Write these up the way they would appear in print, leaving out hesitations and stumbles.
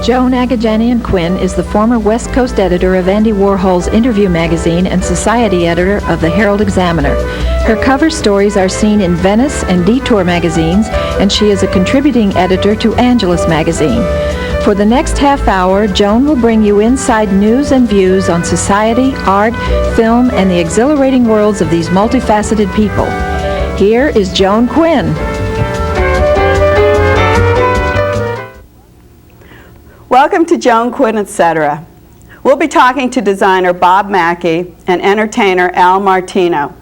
Joan Quinn is the former West Coast editor of Andy Warhol's Interview magazine and society editor of the Herald Examiner. Her cover stories are seen in Venice and Detour magazines, and she is a contributing editor to Angelus magazine. For the next half hour, Joan will bring you inside news and views on society, art, film, and the exhilarating worlds of these multifaceted people. Here is Joan Quinn. Welcome to Joan Quinn, etc. We'll be talking to designer Bob Mackie and entertainer Al Martino.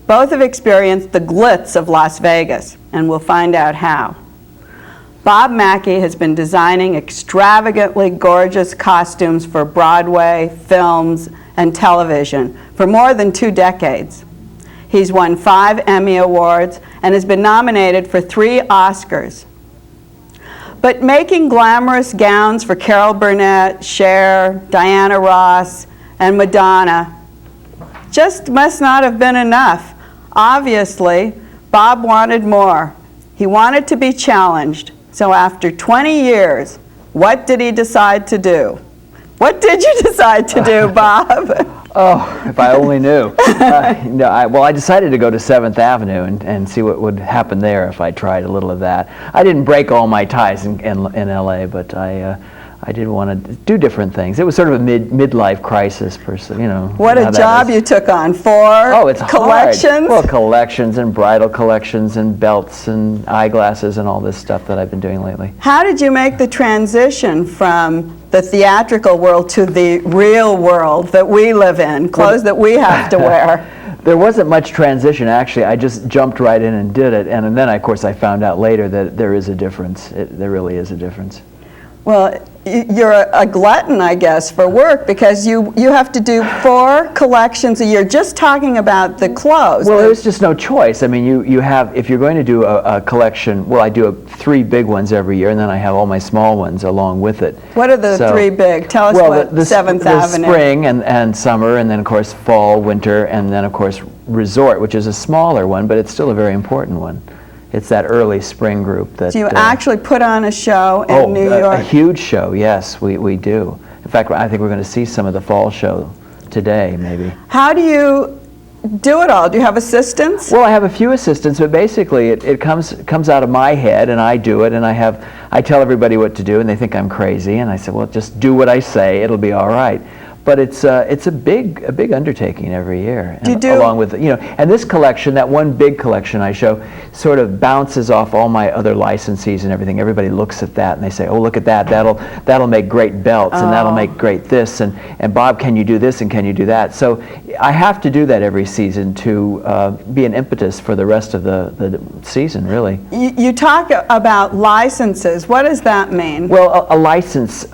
Both have experienced the glitz of Las Vegas, and we'll find out how. Bob Mackie has been designing extravagantly gorgeous costumes for Broadway, films, and television for more than 2 decades. He's won 5 Emmy Awards and has been nominated for 3 Oscars. But making glamorous gowns for Carol Burnett, Cher, Diana Ross, and Madonna just must not have been enough. Obviously, Bob wanted more. He wanted to be challenged. So after 20 years, what did he decide to do? What did you decide to do, Bob? Oh, if I only knew. I decided to go to 7th Avenue and see what would happen there if I tried a little of that. I didn't break all my ties in LA, but I did want to do different things. It was sort of a midlife crisis, you know. What a job you took on. 4 it's collections? Hard. Well, collections and bridal collections and belts and eyeglasses and all this stuff that I've been doing lately. How did you make the transition from the theatrical world to the real world that we live in, clothes that we have to wear? There wasn't much transition, actually. I just jumped right in and did it, and then, of course, I found out later that there is a difference. There really is a difference. Well, you're a glutton, I guess, for work, because you have to do 4 collections a year, just talking about the clothes. Well, there's just no choice. I mean, you have, if you're going to do a collection, well, I do 3 big ones every year, and then I have all my small ones along with it. What are the 3 big? Tell us what 7th Avenue. The spring and summer, and then, of course, fall, winter, and then, of course, resort, which is a smaller one, but it's still a very important one. It's that early spring group that... So you actually put on a show in New York? A huge show, yes, we do. In fact, I think we're going to see some of the fall show today, maybe. How do you do it all? Do you have assistants? Well, I have a few assistants, but basically it comes out of my head, and I do it, and I tell everybody what to do, and they think I'm crazy, and I say, well, just do what I say, it'll be all right. But it's a big undertaking every year. Along with, you know, and this collection, that one big collection I show, sort of bounces off all my other licensees and everything. Everybody looks at that and they say, oh, look at that, that'll make great belts, and that'll make great this, and Bob, can you do this and can you do that? So I have to do that every season to be an impetus for the rest of the season, really. You talk about licenses. What does that mean? Well, a license,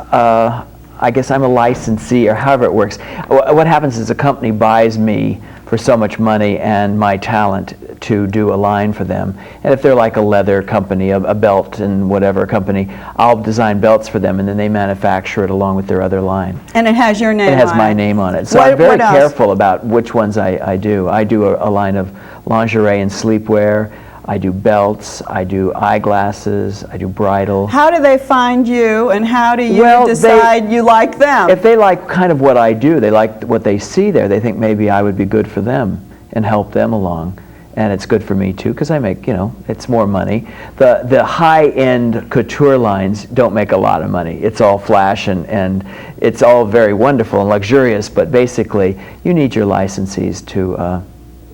I guess I'm a licensee, or however it works. What happens is a company buys me for so much money and my talent to do a line for them. And if they're like a leather company, a belt and whatever company, I'll design belts for them, and then they manufacture it along with their other line. And it has your name on it? It has my name on it. So I'm very careful about which ones I do. I do a line of lingerie and sleepwear. I do belts, I do eyeglasses, I do bridal. How do they find you, and how do you decide you like them? If they like kind of what I do, they like what they see there, they think maybe I would be good for them and help them along. And it's good for me too, because I make, you know, it's more money. The high-end couture lines don't make a lot of money. It's all flash and it's all very wonderful and luxurious, but basically you need your licensees to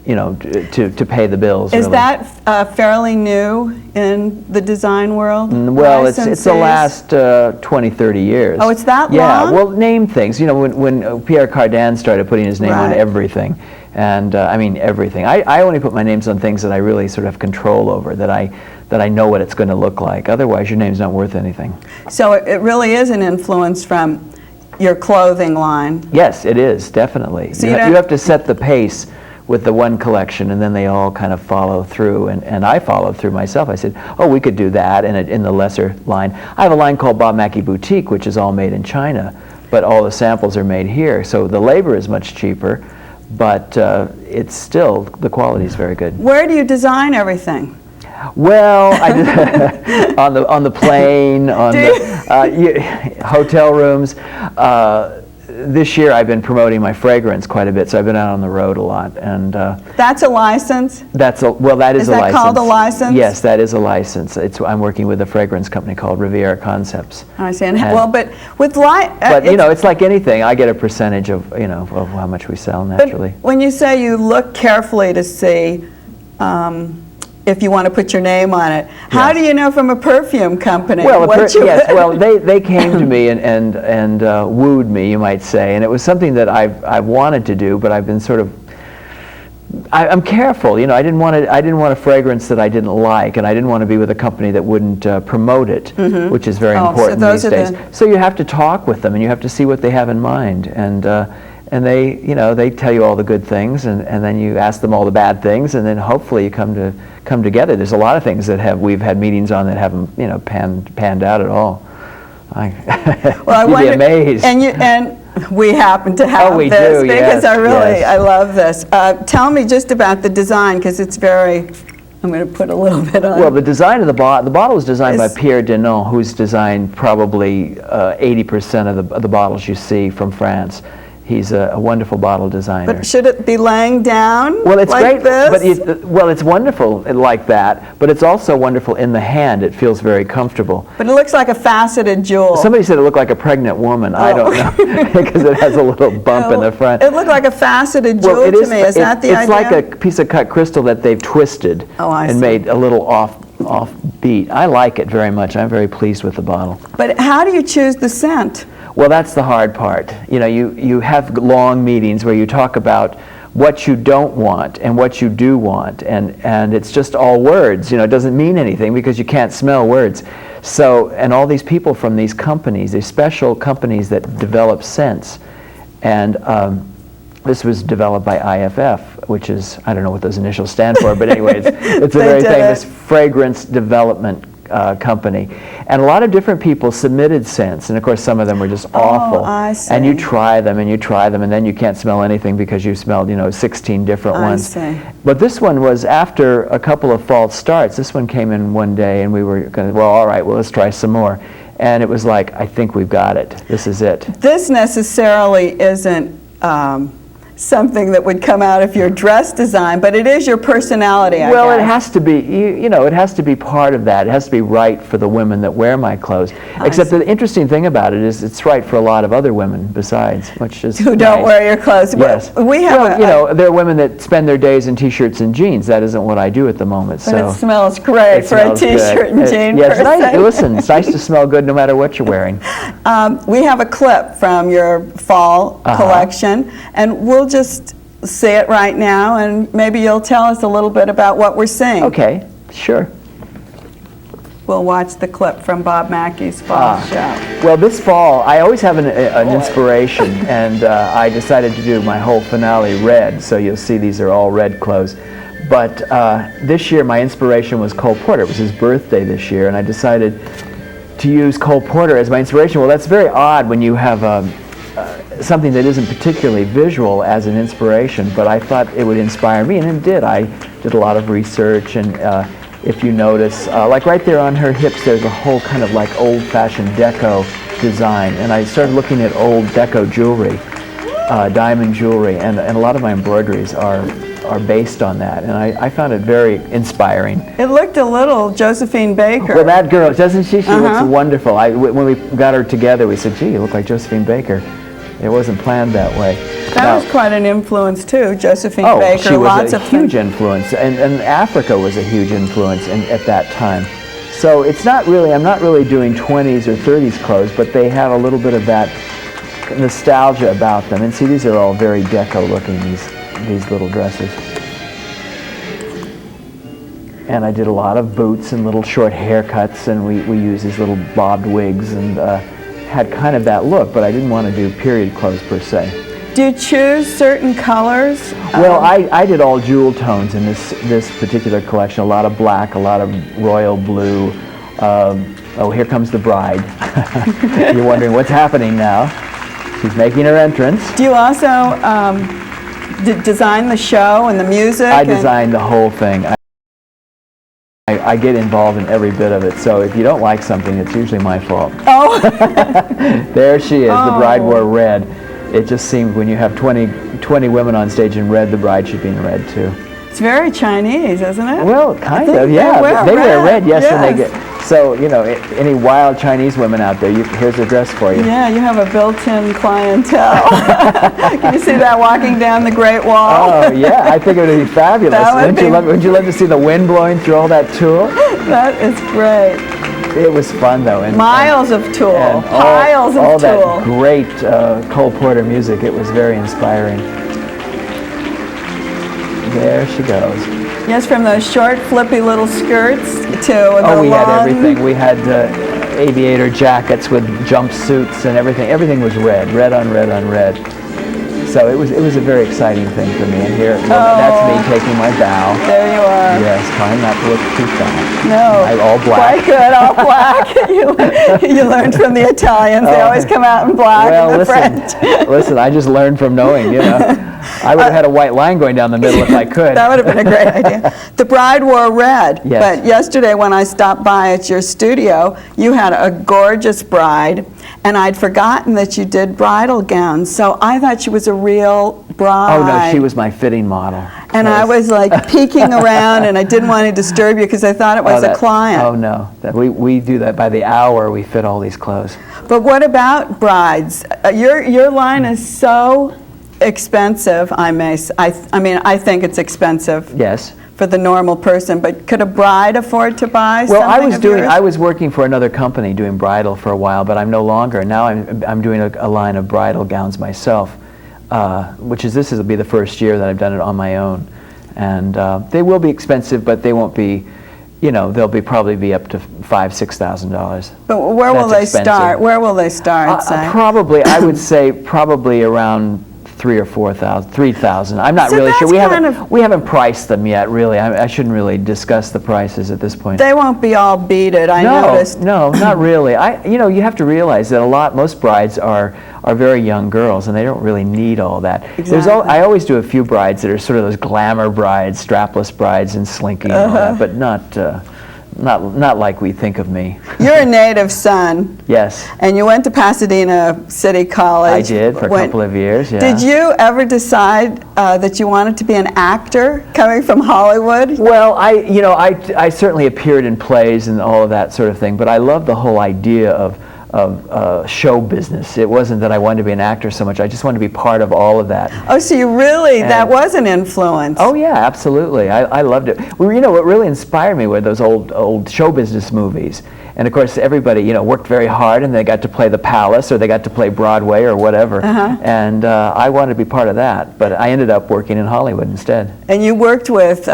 you know, to pay the bills. Is that fairly new in the design world? Well, it's the last 20, 30 years. Oh, it's that long? Yeah, well, name things. You know, when Pierre Cardin started putting his name on everything, and I mean everything. I only put my names on things that I really sort of have control over, that I know what it's going to look like. Otherwise, your name's not worth anything. So it really is an influence from your clothing line. Yes, it is, definitely. So you have to set the pace with the one collection, and then they all kind of follow through, and I followed through myself. I said, oh, we could do that in the lesser line. I have a line called Bob Mackie Boutique, which is all made in China, but all the samples are made here, so the labor is much cheaper, but it's still, the quality is very good. Where do you design everything? Well, I did on the plane, on the hotel rooms. This year I've been promoting my fragrance quite a bit, so I've been out on the road a lot. And That's a license? that is a license. Is that called a license? Yes, that is a license. I'm working with a fragrance company called Riviera Concepts. I see. Well, but with but you know, it's like anything. I get a percentage of of how much we sell naturally. But when you say you look carefully to see if you want to put your name on it, how do you know from a perfume company? Well, yes. Well, they came to me and wooed me, you might say, and it was something that I've wanted to do, but I've been sort of. I'm careful, you know. I didn't want a fragrance that I didn't like, and I didn't want to be with a company that wouldn't promote it, which is very important these days. So you have to talk with them, and you have to see what they have in mind, and they, they tell you all the good things, and then you ask them all the bad things, and then hopefully you come together. There's a lot of things that we've had meetings on that haven't, panned out at all. Well, you'd be amazed. And we happen to have we this do, because yes. I love this. Tell me just about the design, because it's very. I'm going to put a little bit on. Well, the design of the bottle was designed by Pierre Denon, who's designed probably 80% of the bottles you see from France. He's a wonderful bottle designer. But should it be laying down? Well, it's like great. This? But it's wonderful like that. But it's also wonderful in the hand. It feels very comfortable. But it looks like a faceted jewel. Somebody said it looked like a pregnant woman. I don't know, because it has a little bump in the front. It looked like a faceted jewel to me. Is that the idea? It's like a piece of cut crystal that they've twisted and made a little off beat. I like it very much. I'm very pleased with the bottle. But how do you choose the scent? Well, that's the hard part. You have long meetings where you talk about what you don't want and what you do want, and it's just all words. It doesn't mean anything because you can't smell words. So, and all these people from these companies, these special companies that develop scents, and this was developed by IFF, which is, I don't know what those initials stand for, but anyway, it's a very famous fragrance development company. And a lot of different people submitted scents, and of course some of them were just awful. I see. And you try them, and then you can't smell anything because you smelled, 16 different ones. I see. But this one was after a couple of false starts. This one came in one day, and we were going to, well, all right, well, let's try some more. And it was like, I think we've got it. This is it. This necessarily isn't something that would come out of your dress design, but it is your personality, I Well, guess. it has to be, it has to be part of that. It has to be right for the women that wear my clothes. Except the interesting thing about it is it's right for a lot of other women besides, which is Who don't nice. wear your clothes. Yes. We have there are women that spend their days in T-shirts and jeans. That isn't what I do at the moment. but So it smells great for a smells good. T-shirt and jean Yeah, it's nice. person. Listen, it's nice to smell good no matter what you're wearing. We have a clip from your fall collection, and we'll just see it right now, and maybe you'll tell us a little bit about what we're seeing. Okay, sure. We'll watch the clip from Bob Mackie's fall show. Well, this fall, I always have an inspiration, and I decided to do my whole finale red, so you'll see these are all red clothes. But this year, my inspiration was Cole Porter. It was his birthday this year, and I decided to use Cole Porter as my inspiration. Well, that's very odd when you have something that isn't particularly visual as an inspiration, but I thought it would inspire me, and it did. I did a lot of research, and if you notice, like right there on her hips, there's a whole kind of like old-fashioned deco design, and I started looking at old deco jewelry, diamond jewelry, and a lot of my embroideries are based on that, and I found it very inspiring. It looked a little Josephine Baker. Well, that girl, doesn't she? She looks wonderful. When we got her together, we said, gee, you look like Josephine Baker. It wasn't planned that way. That was quite an influence too, Josephine Baker. She was lots a of huge influence, and Africa was a huge influence at that time. So it's not really, I'm not really doing 20s or 30s clothes, but they have a little bit of that nostalgia about them. And see, these are all very deco looking, these little dresses. And I did a lot of boots and little short haircuts, and we used these little bobbed wigs, and had kind of that look, but I didn't want to do period clothes per se. Do you choose certain colors? Well, I did all jewel tones in this particular collection. A lot of black, a lot of royal blue. Oh, here comes the bride. You're wondering what's happening now. She's making her entrance. Do you also design the show and the music? I designed the whole thing. I get involved in every bit of it, so if you don't like something, it's usually my fault. Oh. There she is, Oh. The bride wore red. It just seemed when you have 20 women on stage in red, the bride should be in red too. It's very Chinese, isn't it? Well, kind of, yeah. They wear red, yes, when they get... So, you know, any wild Chinese women out there, here's a dress for you. Yeah, you have a built-in clientele. Can you see that walking down the Great Wall? Oh, yeah, I think it would be fabulous. Wouldn't you love to see the wind blowing through all that tulle? That is great. It was fun, though. And, Miles of tulle, piles of all tulle. All that great Cole Porter music. It was very inspiring. There she goes. Yes, from those short, flippy little skirts to the Oh, we long... had everything. We had aviator jackets with jumpsuits and everything. Everything was red on red on red. So it was a very exciting thing for me. And here, that's me taking my bow. There you are. Yes, trying not to look too fat. No. All black. Quite good, all black. you learned from the Italians. They always come out in black, and the French. Listen, I just learned from knowing, you know. I would have had a white line going down the middle if I could. That would have been a great idea. The bride wore red, yes. But yesterday when I stopped by at your studio, you had a gorgeous bride, and I'd forgotten that you did bridal gowns, so I thought she was a real bride. Oh, no, she was my fitting model. And I was like peeking around, and I didn't want to disturb you because I thought it was a client. Oh, no. We do that by the hour. We fit all these clothes. But what about brides? Your line is so expensive, I mean, I think it's expensive. Yes. For the normal person, but could a bride afford to buy something of yours? I was working for another company doing bridal for a while, but I'm no longer. Now I'm doing a line of bridal gowns myself, this will be the first year that I've done it on my own. And they will be expensive, but they won't be, you know, they'll probably be up to $5,000-$6,000. But where will they start? Where will they start, say? Probably, I would say probably around 3,000 or 4,000, 3,000. I'm not So really sure. that's We haven't priced them yet, really. I shouldn't really discuss the prices at this point. They won't be all beaded, I noticed. No, not really. You have to realize that most brides are very young girls, and they don't really need all that. Exactly. I always do a few brides that are sort of those glamour brides, strapless brides, and slinky and all that, but not like we think of me. You're a native son. Yes. And you went to Pasadena City College. I did for a couple of years, yeah. Did you ever decide that you wanted to be an actor coming from Hollywood? Well, I certainly appeared in plays and all of that sort of thing, but I love the whole idea of show business. It wasn't that I wanted to be an actor so much. I just wanted to be part of all of that. Oh, so that was an influence. Oh, yeah, absolutely. I loved it. Well, what really inspired me were those old show business movies. And, of course, everybody, worked very hard, and they got to play the Palace, or they got to play Broadway, or whatever. And I wanted to be part of that, but I ended up working in Hollywood instead. And you worked with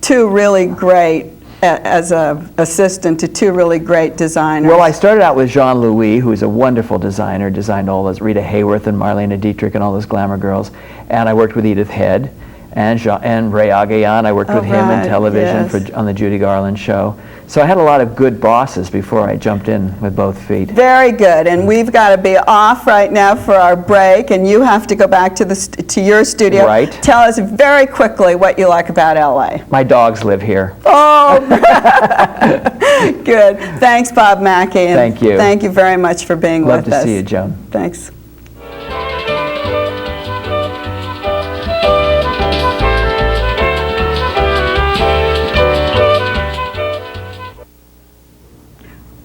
two really great as an assistant to two really great designers. Well, I started out with Jean-Louis, who is a wonderful designer, designed all those Rita Hayworth and Marlene Dietrich and all those glamour girls. And I worked with Edith Head and Ray Agayan. I worked with him in television on the Judy Garland show. So I had a lot of good bosses before I jumped in with both feet. Very good. And we've got to be off right now for our break, and you have to go back to your studio. Right. Tell us very quickly what you like about LA. My dogs live here. Oh, good. Thanks, Bob Mackie. And thank you. Thank you very much for being with us. Love to see you, Joan. Thanks.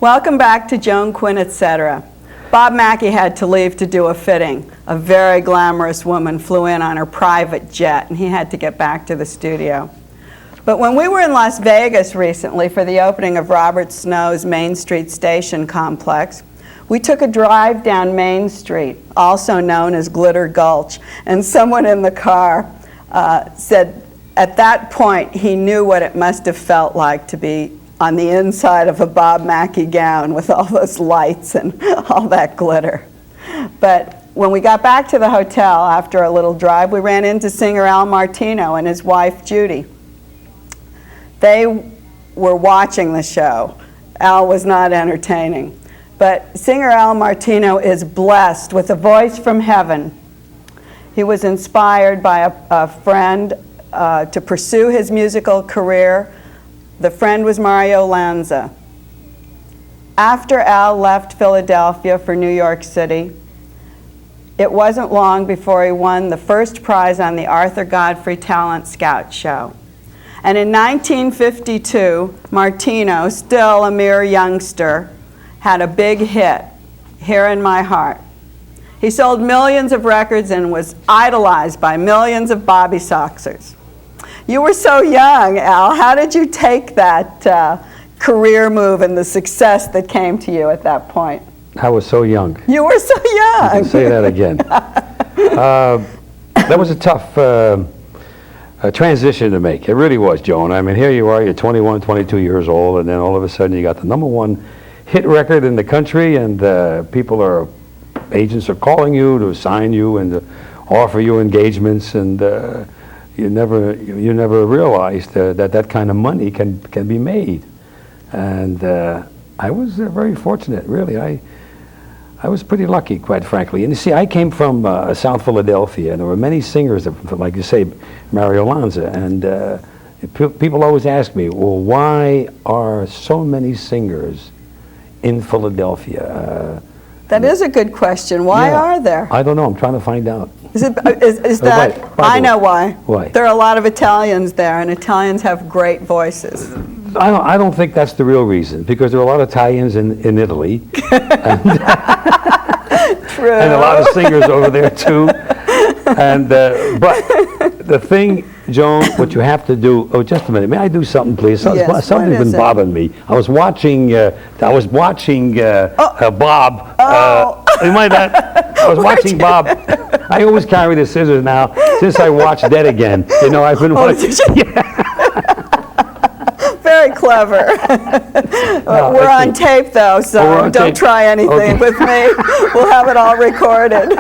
Welcome back to Joan Quinn, etc. Bob Mackie had to leave to do a fitting. A very glamorous woman flew in on her private jet, and he had to get back to the studio. But when we were in Las Vegas recently for the opening of Robert Snow's Main Street Station complex, we took a drive down Main Street, also known as Glitter Gulch, and someone in the car said at that point he knew what it must have felt like to be on the inside of a Bob Mackie gown with all those lights and all that glitter. But when we got back to the hotel after a little drive, we ran into singer Al Martino and his wife Judy. They were watching the show. Al was not entertaining. But singer Al Martino is blessed with a voice from heaven. He was inspired by a friend to pursue his musical career The friend was Mario Lanza. After Al left Philadelphia for New York City, it wasn't long before he won the first prize on the Arthur Godfrey Talent Scout Show. And in 1952, Martino, still a mere youngster, had a big hit, Here in My Heart. He sold millions of records and was idolized by millions of Bobby Soxers. You were so young, Al. How did you take that career move and the success that came to you at that point? I was so young. You were so young. You can say that again. That was a tough transition to make. It really was, Joan. I mean, here you are, you're 21, 22 years old, and then all of a sudden you got the #1 hit record in the country, and agents are calling you to sign you and to offer you engagements, and you never realized that kind of money can be made. And I was very fortunate, really. I was pretty lucky, quite frankly. And you see, I came from South Philadelphia, and there were many singers, like you say, Mario Lanza, and people always ask me, well, why are so many singers in Philadelphia? That is a good question. Why are there? I don't know. I'm trying to find out. Is that? I know why. Why? There are a lot of Italians there, and Italians have great voices. I don't think that's the real reason, because there are a lot of Italians in Italy. True. And a lot of singers over there too. And but the thing, Joan, what you have to do. Oh, just a minute. May I do something, please? Yes, Something's been bothering me. I was watching. Bob. You mind that? I was watching Bob. I always carry the scissors now since I watched Dead Again. You know, I've been watching. Very clever. We're on tape, though, so don't try anything with me. We'll have it all recorded.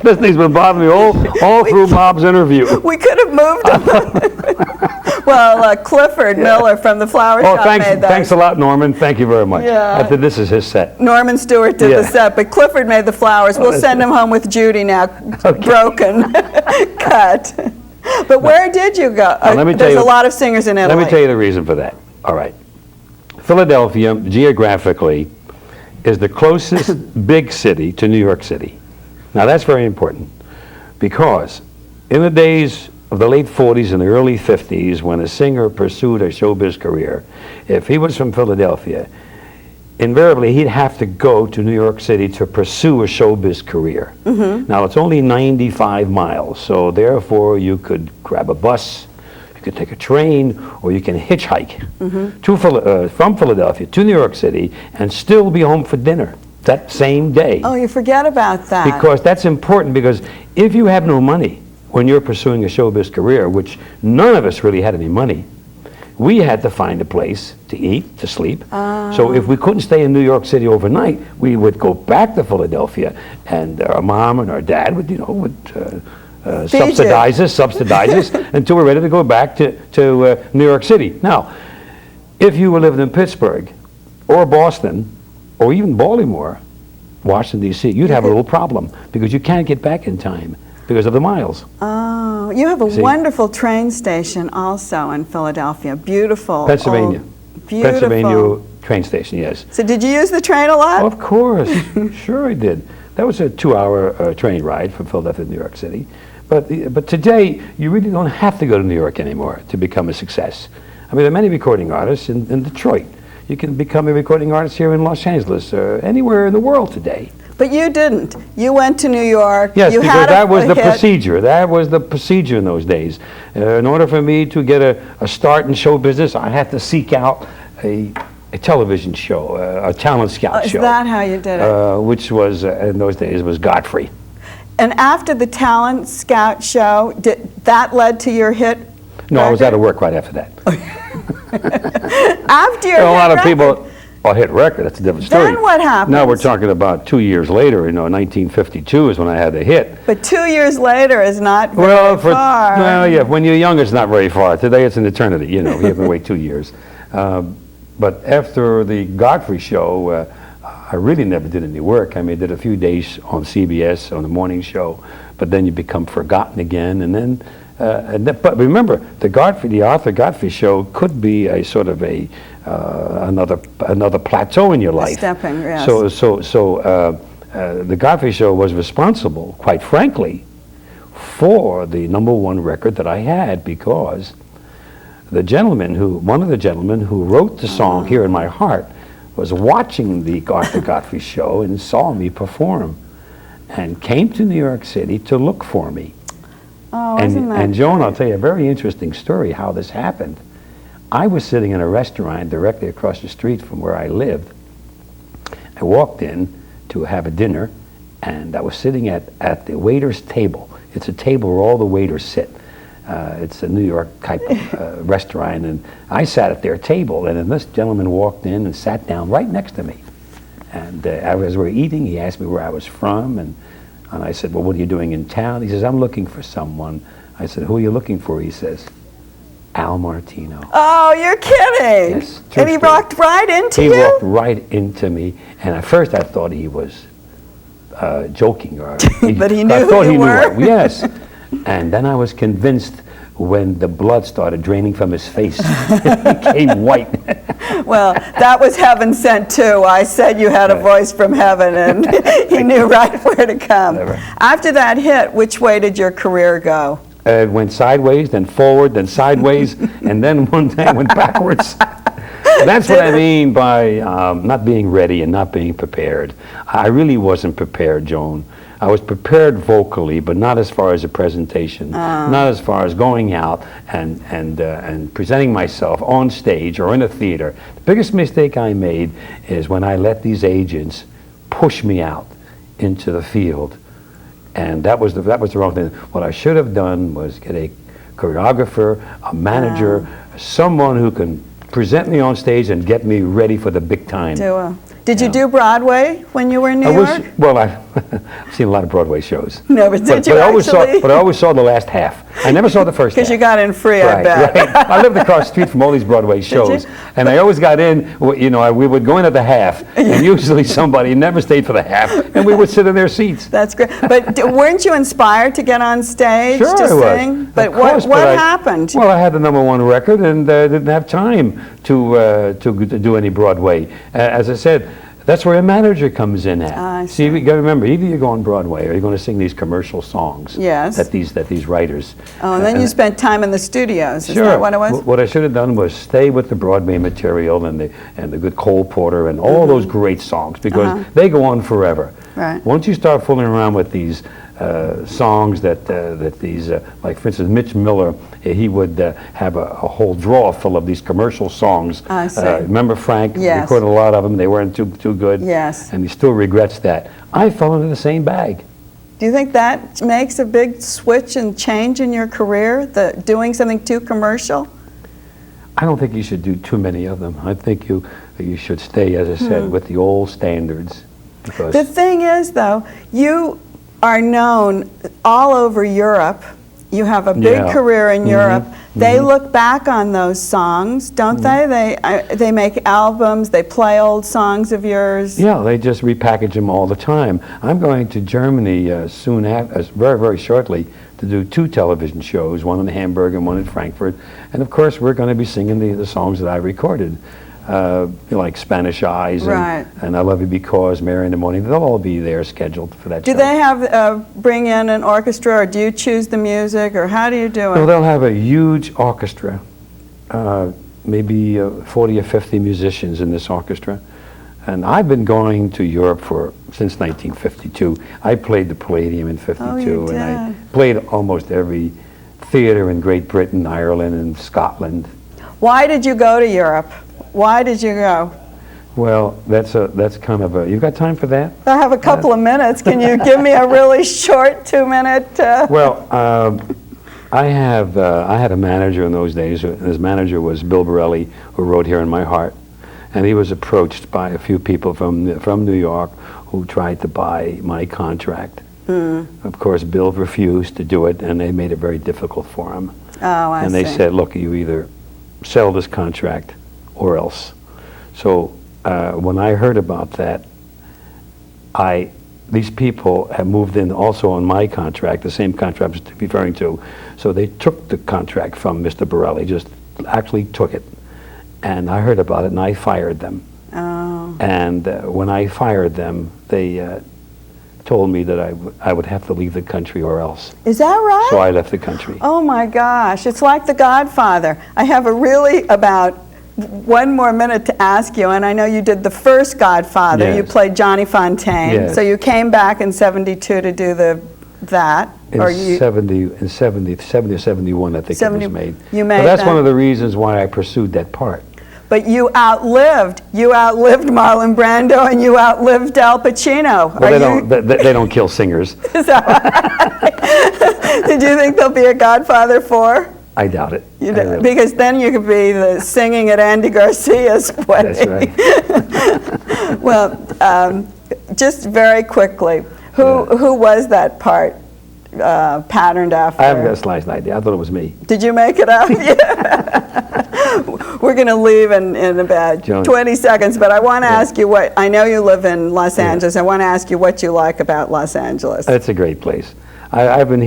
This thing's been bothering me all through Bob's interview. We could have moved him. Well, Clifford Miller from the Flower Shop made that. Thanks a lot, Norman. Thank you very much. Yeah. This is his set. Norman Stewart did the set, but Clifford made the flowers. We'll send him home with Judy now, broken, cut. But where did you go? There's a lot of singers in Italy. Let me tell you the reason for that. All right. Philadelphia, geographically, is the closest big city to New York City. Now, that's very important, because in the days of the late 40s and the early 50s, when a singer pursued a showbiz career, if he was from Philadelphia, invariably he'd have to go to New York City to pursue a showbiz career. Now, it's only 95 miles, so therefore you could grab a bus, you could take a train, or you can hitchhike from Philadelphia to New York City and still be home for dinner that same day. Oh, you forget about that. Because that's important, because if you have no money when you're pursuing a showbiz career, which none of us really had any money, we had to find a place to eat, to sleep. So if we couldn't stay in New York City overnight, we would go back to Philadelphia, and our mom and our dad would, subsidize us until we're ready to go back to New York City. Now, if you were living in Pittsburgh or Boston or even Baltimore, Washington, D.C., you'd have a little problem, because you can't get back in time because of the miles. Oh, you have a wonderful train station also in Philadelphia. Beautiful. Pennsylvania. Beautiful. Pennsylvania train station, yes. So did you use the train a lot? Of course. Sure I did. That was a 2-hour train ride from Philadelphia to New York City. But today, you really don't have to go to New York anymore to become a success. I mean, there are many recording artists in Detroit. You can become a recording artist here in Los Angeles, or anywhere in the world today. But you didn't. You went to New York. Yes, you because that was the hit. procedure. That was the procedure in those days. In order for me to get a start in show business, I had to seek out a television show, a talent scout show. Is that how you did it? Which was, in those days, was Godfrey. And after the talent scout show, that led to your hit? No, I was out of work right after that. After your a lot of record. people, hit record, that's a different story. Then what happened? Now we're talking about 2 years later, 1952 is when I had the hit. But 2 years later is not very far. Well, yeah, when you're young, it's not very far. Today, it's an eternity, you have to wait 2 years. But after the Godfrey show, I really never did any work. I mean, I did a few days on CBS, on the morning show, but then you become forgotten again, and then But remember, the Arthur Godfrey show could be a sort of a another plateau in your life. Stepping, yes. So the Godfrey show was responsible, quite frankly, for the #1 record that I had, because one of the gentlemen who wrote the song "Here in My Heart" was watching the Arthur Godfrey show and saw me perform, and came to New York City to look for me. Oh, isn't that And Joan, great? I'll tell you a very interesting story how this happened. I was sitting in a restaurant directly across the street from where I lived. I walked in to have a dinner, and I was sitting at the waiter's table. It's a table where all the waiters sit. It's a New York type of restaurant, and I sat at their table, and then this gentleman walked in and sat down right next to me. And as we were eating, he asked me where I was from, and I said, well, what are you doing in town? He says, I'm looking for someone. I said, who are you looking for? He says, Al Martino. Oh, you're kidding. Yes, true And he story. walked right into He you? walked right into me, and at first I thought he was joking. But he knew I who thought you he were? Knew, yes. And then I was convinced when the blood started draining from his face. It became white. Well, that was heaven sent too. I said you had a voice from heaven, and he knew right where to come. Never. After that hit, which way did your career go? It went sideways, then forward, then sideways, and then one day went backwards. That's what I mean by not being ready and not being prepared. I really wasn't prepared, Joan. I was prepared vocally, but not as far as a presentation, not as far as going out and presenting myself on stage or in a theater. The biggest mistake I made is when I let these agents push me out into the field, and that was the wrong thing. What I should have done was get a choreographer, a manager, someone who can present me on stage and get me ready for the big time. Did you do Broadway when you were in New York? Well, I've seen a lot of Broadway shows. No, but did you actually? But I always saw the last half. I never saw the first half. Because you got in free, I Right, bet. right. I lived across the street from all these Broadway shows, and I always got in, we would go in at the half, and usually somebody never stayed for the half, and we would sit in their seats. That's great. But weren't you inspired to get on stage Sure to I was. sing? Of But course, what I- happened? Well, I had the #1 record and didn't have time to do any Broadway. As I said, that's where a manager comes in at. I See, you got to remember, either you go on Broadway or you're going to sing these commercial songs. Yes. That these writers. Oh, and then you spent time in the studios. Is Sure. that what it was? What I should have done was stay with the Broadway material and the good Cole Porter and all those great songs, because they go on forever. Right. Once you start fooling around with these songs that these, like for instance, Mitch Miller, he would have a whole drawer full of these commercial songs. I see. Remember Frank? Yes. Recorded a lot of them. They weren't too good. Yes. And he still regrets that. I fell into the same bag. Do you think that makes a big switch and change in your career, doing something too commercial? I don't think you should do too many of them. I think you should stay, as I said, with the old standards. Because The thing is, though, you are known all over Europe. You have a big Yeah. career in Europe. They look back on those songs, don't they? They make albums, they play old songs of yours. yeah, they just repackage them all the time. I'm going to Germany soon, very, very shortly, to do 2 television shows, one in Hamburg and one in Frankfurt. And of course, we're going to be singing the songs that I recorded, like Spanish Eyes Right. and I Love You Because, Mary in the Morning. They'll all be there scheduled for that Do show. they have bring in an orchestra, or do you choose the music, or how do you do No, it? they'll have a huge orchestra, maybe 40 or 50 musicians in this orchestra. And I've been going to Europe since 1952. I played the Palladium in '52, Oh, you and I did. played almost every theater in Great Britain, Ireland, and Scotland. Why did you go to Europe? Why did you go? Well, that's kind of a. You've got time for that? I have a couple of minutes. Can you give me a really short 2-minute? Well, I had a manager in those days. His manager was Bill Borelli, who wrote Here in My Heart, and he was approached by a few people from New York who tried to buy my contract. Of course, Bill refused to do it, and they made it very difficult for him. Oh, I And see. they said, look, you either sell this contract or else. So when I heard about that, I these people have moved in also on my contract, the same contract I was referring to. So they took the contract from Mr. Borelli, just actually took it. And I heard about it, and I fired them. Oh. And when I fired them, they told me that I would have to leave the country or else. Is that right? So I left the country. Oh my gosh, it's like The Godfather. I have about 1 more minute to ask you, and I know you did the first Godfather. Yes. You played Johnny Fontaine. Yes. So you came back in '72 to do that. In 70 or 71, I think 70 it was made. you made but that's that. one of the reasons why I pursued that part. But you outlived Marlon Brando, and you outlived Al Pacino. Well, they don't kill singers. Is that right? Did you think there'll be a Godfather 4? I doubt it. You I know, really- because then you could be singing at Andy Garcia's wedding. That's right. Well, just very quickly, who was that part patterned after? I haven't got the slightest idea. I thought it was me. Did you make it up? Yeah. We're going to leave in about Joan. 20 seconds, but I want to ask you I know you live in Los Angeles. I want to ask you what you like about Los Angeles. It's a great place. I've been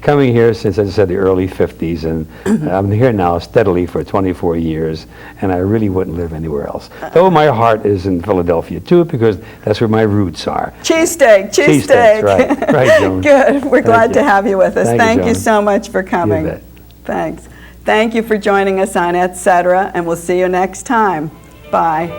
coming here since, as I said, the early 50s, and I'm here now steadily for 24 years, and I really wouldn't live anywhere else. Though my heart is in Philadelphia, too, because that's where my roots are. Cheesesteak. Cheesesteaks, right. Right, Joan. Good. We're glad to have you with us. Thank you, you Joan. so much for coming. You bet. Thanks. Thank you for joining us on Etc., and we'll see you next time. Bye.